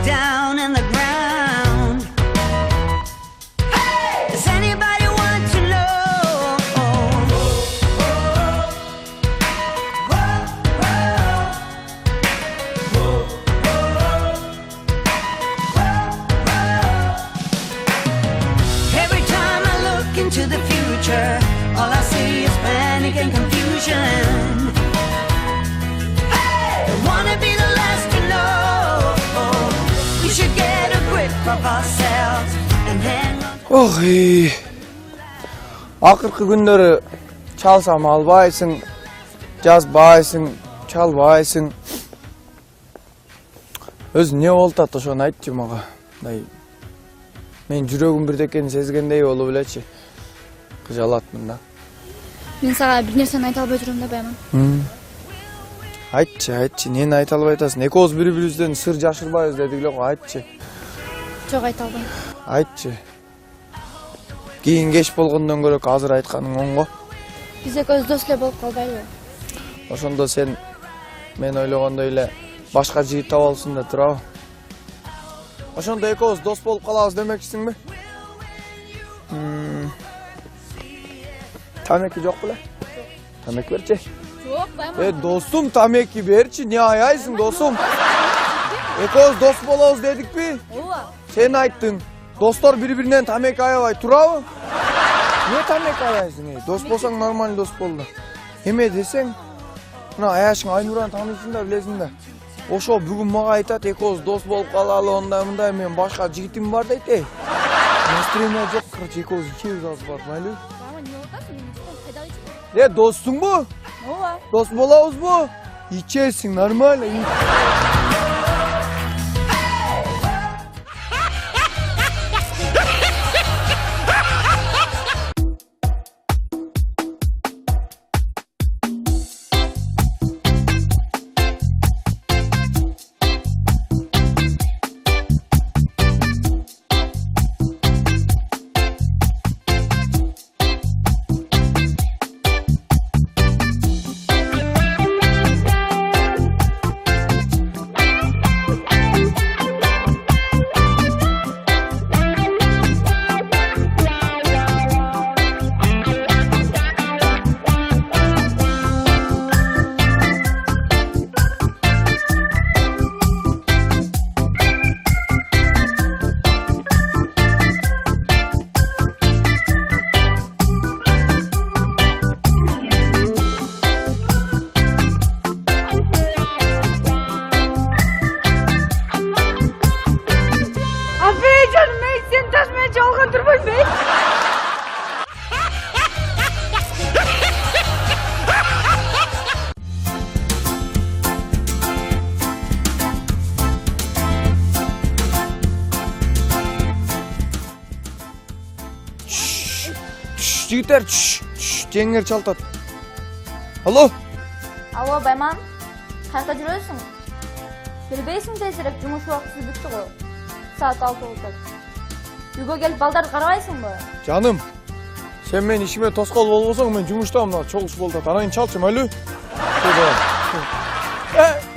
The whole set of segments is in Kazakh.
down in the ground. Hey! Does anybody want to know? Every time I look into the future, all I see is panic and confusion. Hey! Don't wanna be the last to know. We should get a grip of ourselves and hang on. Ой. Акыркы күндөрү чалсам албайсың, жазбайсың, чалбайсың. Өзү не болуп атат ошону айтчы мага. Мен жүрөгүм бирдекени сезгендей болуп элечи. Кыжалатмын да. Мен сага бир нерсени айта албай жүрөм да Байман. Айтчы, нени айта албай атасың? Экөөбүз бири-бирибизден сыр жашырбайбыз дедик эле го, айтчы. Жок, айта албайм. Айтчы. Кийин кеч болгондон көрө азыр айтканың оңго. Биз экөөбүз дос эле болуп калбайлыбы? Ошондо сен мен ойлогондой эле башка жигит таап алсың да турабы? Ошондо экөөбүз дос болуп калабыз демекчисиңби? Тамеки жок беле? Тамеки берчи. Жок, Байман. Достум, тамеки берчи. Не аяйсың, досум? Экөөбүз дос болобуз дедикпи? Ооба. Сен айттың. Достор бири-биринен тамеки аябай турабы? Не тамеки аяйсың? Дос болсаң нормалдуу дос бол да. Эме десең, мына Аяшың Айнураны тааныйсың да, билесиң да. Ошо бүгүн мага айтат, экөөбүз дос болуп калалы, ондай-мындай, мен башка жигитим бар дейт. Настроение жок, короче, экөөбүз ичебиз азыр барып, майлы? Байман, не болуп атасың? Мен кайда ичем? Доссуңбу? Ооба. Дос болобузбу? Ичесиң, нормально. Жигиттер, жеңер чалтат. Алло? Алло, Байман. Кайда жүрөсүң? Келбейсиң тезирээк, жумуш убактысы бүттү го. Саат 6 болду. Үйгө келип балдарды карабайсыңбы? Жаным, сен мен ишиме тоскоол болбосоң, мен жумуштамын, чогуш болду. Анан чалчы, майлы?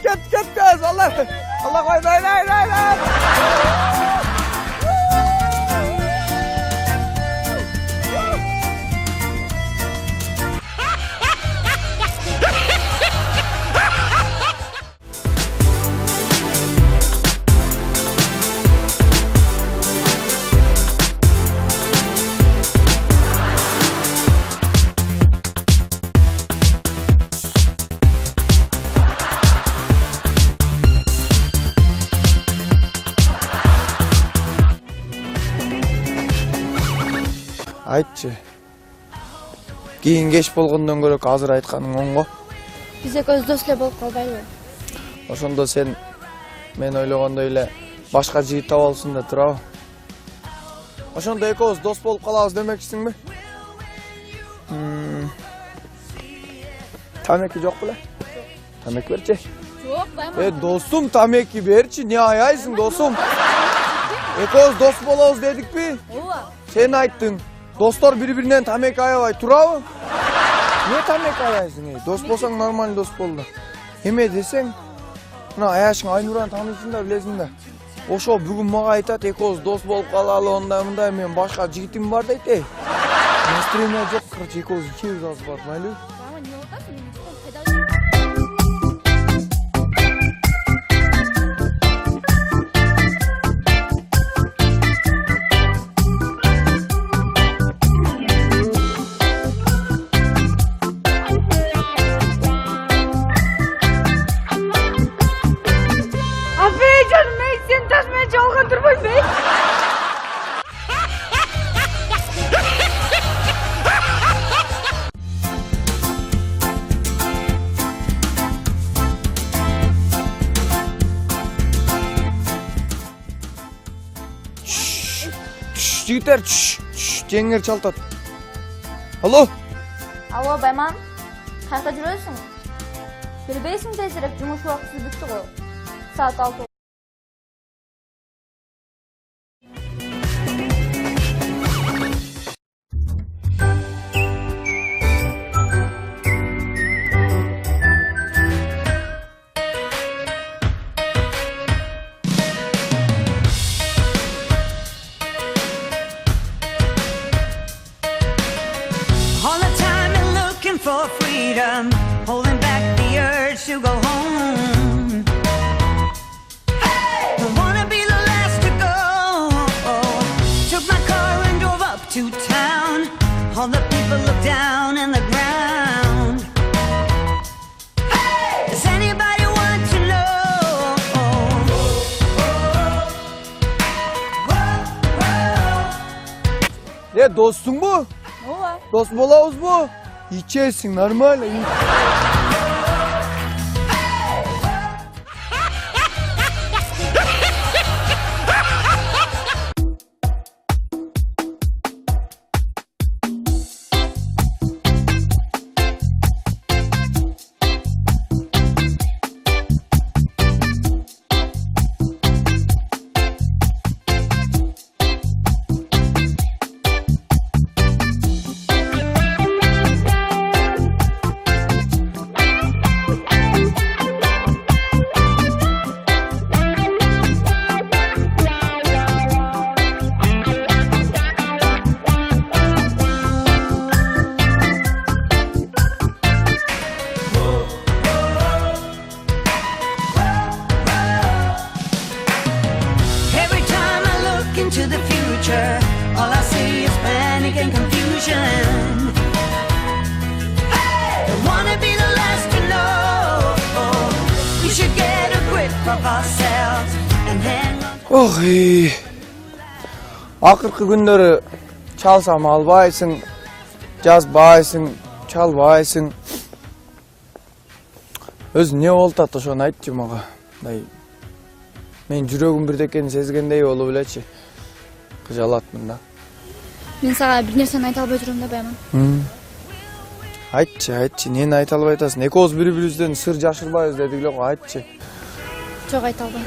Кет, Allah koy, Айтчы. Кийин кеч болгондон көрө азыр айтканың оңго. Биз экөөбүз дос эле болуп калбайлыбы? Ошондо сен мен ойлогондой эле башка жигит таап алсың да турабы? Ошондо экөөбүз дос болуп калабыз демекчисиңби? Тамеки жок беле? Тамеки берчи. Жок, Байман. Достум, тамеки берчи. Не аяйсың, досум? Экөөбүз дос болобуз дедикпи? Ооба. Сен айттың. Достор бири-биринен тамеки аябай турабы? Не тамеки аяйсың? Дос болсаң нормалдуу дос бол да. Эме десең, мына Аяшың Айнураны тааныйсың да, билесиң да. Ошо бүгүн мага айтат, экөөбүз дос болуп калалы, ондай мындай, мен башка жигитим бар дейт. Настроение жок, короче, экөөбүз ичебиз азыр барып, майлыбы? Мама, не отасың? Мен телефон қайда? Abi canım, ben seni taşmaya çalgan durmayın be. Жигиттер, жеңер чалтат. Алло? Alo Bayman, қайда жүресің? Білбейсің тезірек, жұмыс уақыты бітті ғой. Saat 6 oldu. All the time and looking for freedom, holding back the urge to go home. Don't wanna be the last to go. Took my car and drove up to town. All the people look down in the ground. Does anybody want to know? Dostsun bu? Ne var? Dost bolabız bu. İçersin, normal. Every time I look into the future, all I see is panic and confusion. Don't wanna be the last to know. We should get a grip of ourselves and hang on. Oh, акыркы күндөрү чалсам албайсың, жазбайсың, чалбайсың. Өзү не болуп атат ошону айтчы мага. Мен жүрөгүм бирдекени сезгендей болуп элечи. Кыжалатмын да. Мен саған bir нерсени айта албай жүрөм да Bayman. Айтчы, нени айта албай атасың? Экөөбүз бири-бирибизден сыр жашырбайбыз дедик эле го, айтчы. Жок, айта албайм.